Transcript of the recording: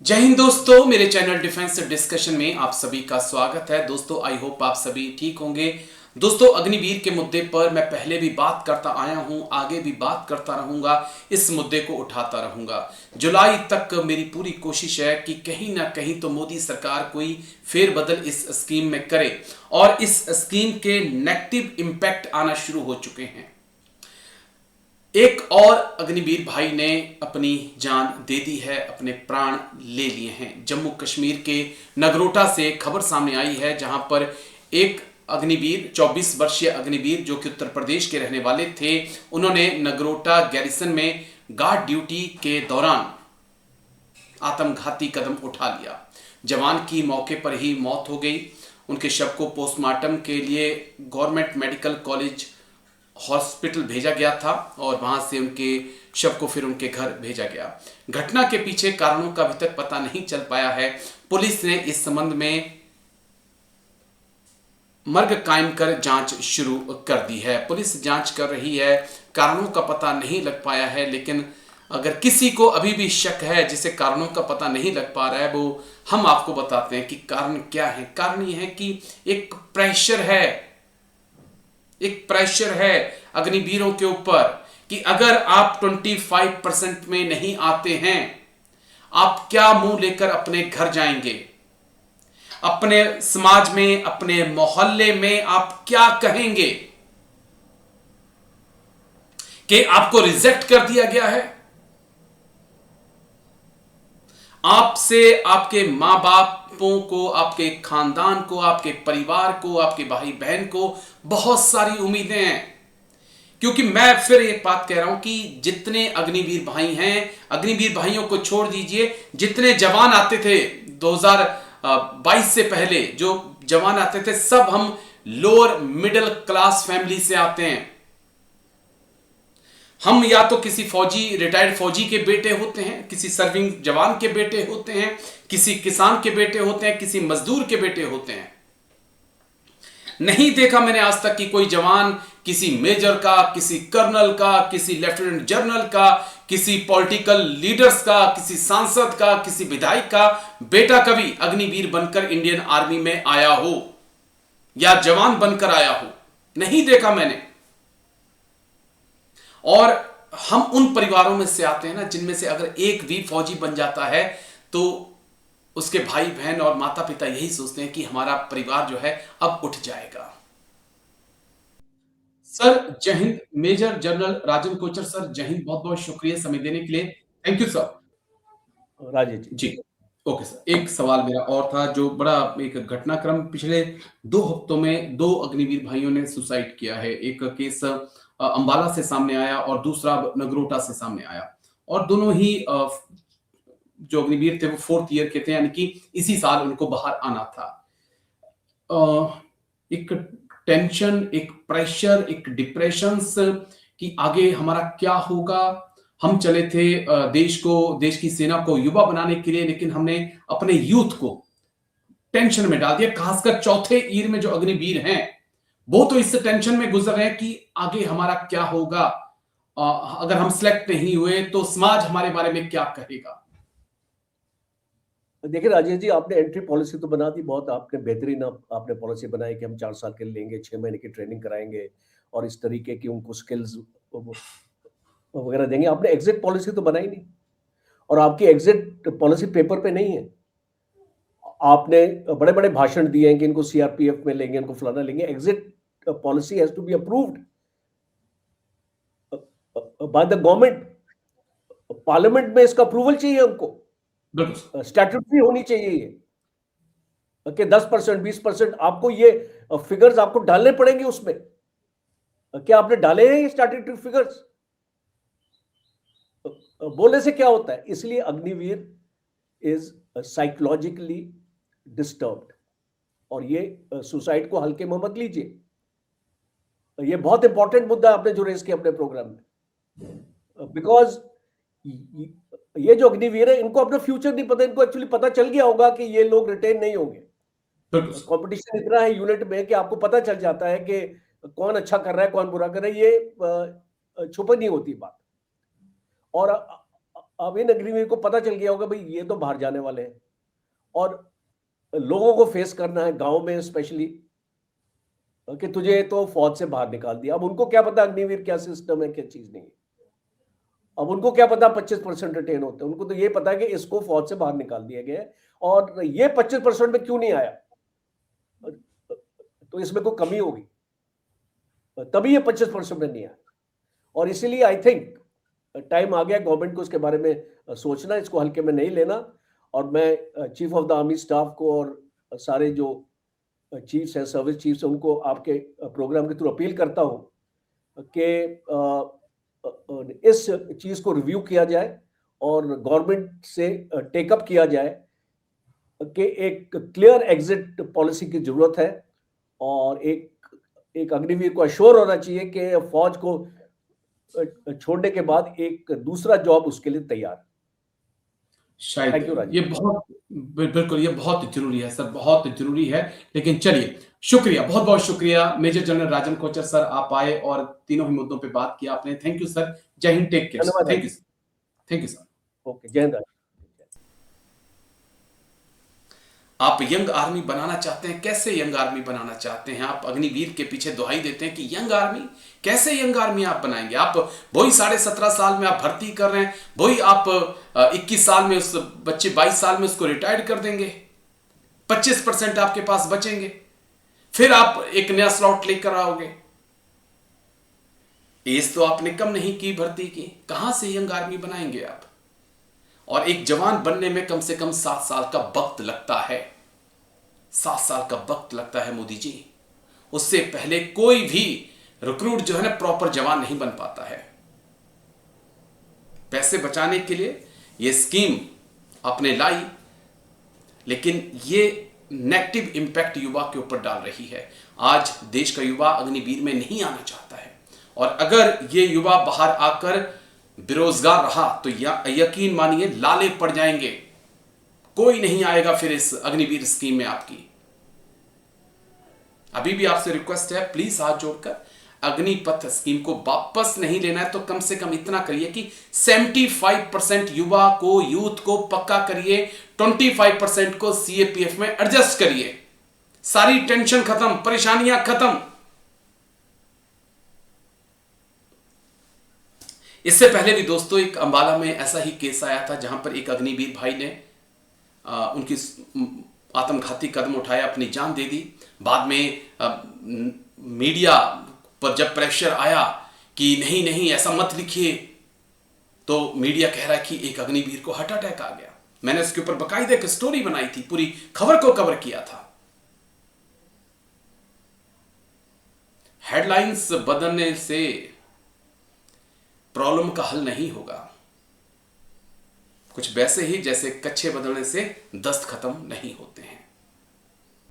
जय हिंद दोस्तों, मेरे चैनल डिफेंस डिस्कशन में आप सभी का स्वागत है। दोस्तों, आई होप आप सभी ठीक होंगे। दोस्तों, अग्निवीर के मुद्दे पर मैं पहले भी बात करता आया हूं, आगे भी बात करता रहूंगा, इस मुद्दे को उठाता रहूंगा। जुलाई तक मेरी पूरी कोशिश है कि कहीं ना कहीं तो मोदी सरकार कोई फेरबदल इस स्कीम में करे, और इस स्कीम के नेगेटिव इंपैक्ट आना शुरू हो चुके हैं। एक और अग्निवीर भाई ने अपनी जान दे दी है, अपने प्राण ले लिए हैं। जम्मू कश्मीर के नगरोटा से खबर सामने आई है, जहां पर एक अग्निवीर, 24 वर्षीय अग्निवीर जो कि उत्तर प्रदेश के रहने वाले थे, उन्होंने नगरोटा गैरिसन में गार्ड ड्यूटी के दौरान आत्मघाती कदम उठा लिया। जवान की मौके पर ही मौत हो गई। उनके शव को पोस्टमार्टम के लिए गवर्नमेंट मेडिकल कॉलेज हॉस्पिटल भेजा गया था, और वहां से उनके शव को फिर उनके घर भेजा गया। घटना के पीछे कारणों का अभी तक पता नहीं चल पाया है। पुलिस ने इस संबंध में मर्ग कायम कर जांच शुरू कर दी है। पुलिस जांच कर रही है, कारणों का पता नहीं लग पाया है। लेकिन अगर किसी को अभी भी शक है, जिसे कारणों का पता नहीं लग पा रहा है, वो हम आपको बताते हैं कि कारण क्या है। कारण यह है कि एक प्रेशर है, एक प्रेशर है अग्निवीरों के ऊपर कि अगर आप 25% में नहीं आते हैं, आप क्या मुंह लेकर अपने घर जाएंगे, अपने समाज में, अपने मोहल्ले में आप क्या कहेंगे कि आपको रिजेक्ट कर दिया गया है। आपसे आपके मां बापों को, आपके खानदान को, आपके परिवार को, आपके भाई बहन को बहुत सारी उम्मीदें हैं। क्योंकि मैं फिर एक बात कह रहा हूं कि जितने अग्निवीर भाई हैं, अग्निवीर भाइयों को छोड़ दीजिए, जितने जवान आते थे 2022 से पहले, जो जवान आते थे, सब हम लोअर मिडिल क्लास फैमिली से आते हैं। हम या तो किसी फौजी, रिटायर्ड फौजी के बेटे होते हैं, किसी सर्विंग जवान के बेटे होते हैं, किसी किसान के बेटे होते हैं, किसी मजदूर के बेटे होते हैं। नहीं देखा मैंने आज तक कि कोई जवान किसी मेजर का, किसी कर्नल का, किसी लेफ्टिनेंट जनरल का, किसी पॉलिटिकल लीडर्स का, किसी सांसद का, किसी विधायक का बेटा कभी अग्निवीर बनकर इंडियन आर्मी में आया हो या जवान बनकर आया हो। नहीं देखा मैंने। और हम उन परिवारों में से आते हैं ना, जिनमें से अगर एक भी फौजी बन जाता है तो उसके भाई बहन और माता पिता यही सोचते हैं कि हमारा परिवार जो है अब उठ जाएगा। सर जय हिंद। Major general Rajan Kochar sir, जय हिंद। बहुत बहुत शुक्रिया समय देने के लिए। Thank you sir. Rajesh ji. जी, ओके सर। एक सवाल मेरा और था, जो बड़ा एक घटनाक्रम पिछले 2 हफ्तों में 2 अग्निवीर भाइयों ने सुसाइड किया है। एक केस अंबाला से सामने आया और दूसरा नगरोटा से सामने आया, और दोनों ही जो अग्निवीर थे वो 4th ईयर के थे, यानी कि इसी साल उनको बाहर आना था। एक टेंशन, एक प्रेशर, एक डिप्रेशन कि आगे हमारा क्या होगा। हम चले थे देश को, देश की सेना को युवा बनाने के लिए, लेकिन हमने अपने यूथ को टेंशन में डाल दिया। खासकर 4थे ईयर में जो अग्निवीर हैं, वो तो इस टेंशन में गुजर रहे हैं कि आगे हमारा क्या होगा। अगर हम सिलेक्ट नहीं हुए तो समाज हमारे बारे में क्या कहेगा। देखिए राजेश जी, आपने एंट्री पॉलिसी तो बना दी, बहुत आपने बेहतरीन आपने पॉलिसी बनाई कि हम 4 साल के लिए लेंगे, 6 महीने की ट्रेनिंग कराएंगे और इस तरीके की उनको स्किल्स वगैरह देंगे। आपने एग्जिट पॉलिसी तो बनाई नहीं, और आपकी एग्जिट पॉलिसी पेपर पे नहीं है। आपने बड़े बड़े भाषण दिए हैं कि इनको सीआरपीएफ में लेंगे, इनको फलाना लेंगे। Exit policy has to be approved by the government. Parliament में इसका अप्रूवल चाहिए हमको, बिल्कुल। स्टैट्यूटरी होनी चाहिए ये कि 10%, 20% आपको ये फिगर्स आपको डालने पड़ेंगे उसमें। क्या आपने डाले हैं ये स्टैट्यूटरी फिगर्स? बोलने से क्या होता है? इसलिए अग्निवीर इज साइकोलॉजिकली डिस्टर्ब्ड, और ये सुसाइड को हल्के में मत लीजिए। ये बहुत इंपॉर्टेंट मुद्दा आपने जो रेज किया अपने प्रोग्राम में, बिकॉज ये जो अग्निवीर है, इनको अपना फ्यूचर नहीं पता। इनको एक्चुअली पता चल गया होगा कि ये लोग रिटेन नहीं होंगे। कंपटीशन इतना है यूनिट में कि आपको पता चल जाता है कि कौन अच्छा कर रहा है, कौन बुरा कर रहा है। ये छुपा नहीं होती बात। और अब इन अग्निवीर को पता चल गया होगा भाई ये तो बाहर जाने वाले हैं, और लोगों को फेस करना है गांव में स्पेशली, कि तुझे तो फौज से बाहर निकाल दिया। अब उनको क्या पता अग्निवीर क्या सिस्टम है, क्या चीज नहीं है। अब उनको क्या पता 25% रिटेन होते हैं, उनको तो ये पता है कि इसको फौज से बाहर निकाल दिया गया है, और ये 25% में क्यों नहीं आया, तो इसमें कोई कमी होगी, तभी ये 25% में नहीं आया। और इसीलिए आई थिंक टाइम आ गया गवर्नमेंट को इसके बारे में सोचना, इसको हल्के में नहीं लेना। और मैं chief of the army staff को और सारे जो चीफ्स हैं, सर्विस चीफ्स हैं, उनको आपके प्रोग्राम के थ्रू अपील करता हूं कि इस चीज को रिव्यू किया जाए और गवर्नमेंट से टेकअप किया जाए कि एक क्लियर एग्जिट पॉलिसी की जरूरत है, और एक अग्निवीर को अश्योर होना चाहिए कि फौज को छोड़ने के बाद एक दूसरा जॉब उसके लिए तैयार। थैंक यू शायद राजीव। ये बहुत बिल्कुल ये बहुत जरूरी है सर, बहुत जरूरी है। लेकिन चलिए, शुक्रिया, बहुत बहुत शुक्रिया major general Rajan Kochar sir, आप आए और तीनों ही मुद्दों पे बात किया आपने। Thank you sir. जय हिंद, टेक केयर। धन्यवाद thank you, Rajeev. Thank you sir. Okay, जय हिंद। आप यंग आर्मी बनाना चाहते हैं, कैसे यंग आर्मी बनाना चाहते हैं? आप अग्निवीर के पीछे दुहाई देते हैं कि यंग आर्मी, कैसे यंग आर्मी आप बनाएंगे? आप वही 17.5 साल में आप भर्ती कर रहे हैं, वही आप 21 साल में उस बच्चे 22 साल में उसको रिटायर्ड कर देंगे, 25% आपके पास बचेंगे, फिर आप एक नया स्लॉट लेकर आओगे। एज तो आपने कम नहीं की भर्ती की, कहां से यंग आर्मी बनाएंगे आप? और एक जवान बनने में कम से कम 7 साल का वक्त लगता है, 7 साल का वक्त लगता है मोदी जी। उससे पहले कोई भी रिक्रूट जो है ना प्रॉपर जवान नहीं बन पाता है। पैसे बचाने के लिए ये स्कीम आपने लाई, लेकिन ये नेगेटिव इंपैक्ट युवा के ऊपर डाल रही है। आज देश का युवा अग्निवीर में नहीं आना चाहता है, और अगर ये युवा बाहर आकर बेरोजगार रहा तो यकीन मानिए लाले पड़ जाएंगे, कोई नहीं आएगा फिर इस अग्निवीर स्कीम में आपकी। अभी भी आपसे रिक्वेस्ट है, प्लीज हाथ जोड़कर अग्निपथ स्कीम को वापस नहीं लेना है तो कम से कम इतना करिए कि 75% युवा को, यूथ को पक्का करिए, 25% को सीएपीएफ में एडजस्ट करिए। सारी टेंशन खत्म, परेशानियां खत्म। इससे पहले भी दोस्तों एक अंबाला में ऐसा ही केस आया था, जहां पर एक अग्निवीर भाई ने उनकी आत्मघाती कदम उठाया, अपनी जान दे दी। बाद में मीडिया पर जब प्रेशर आया कि नहीं नहीं ऐसा मत लिखिए, तो मीडिया कह रहा है कि एक अग्निवीर को हार्ट अटैक आ गया। मैंने इसके ऊपर बाकायदा एक स्टोरी बनाई थी, पूरी खबर को कवर किया था। हेडलाइंस बदलने से प्रॉब्लम का हल नहीं होगा, कुछ वैसे ही जैसे कच्छे बदलने से दस्त खत्म नहीं होते हैं।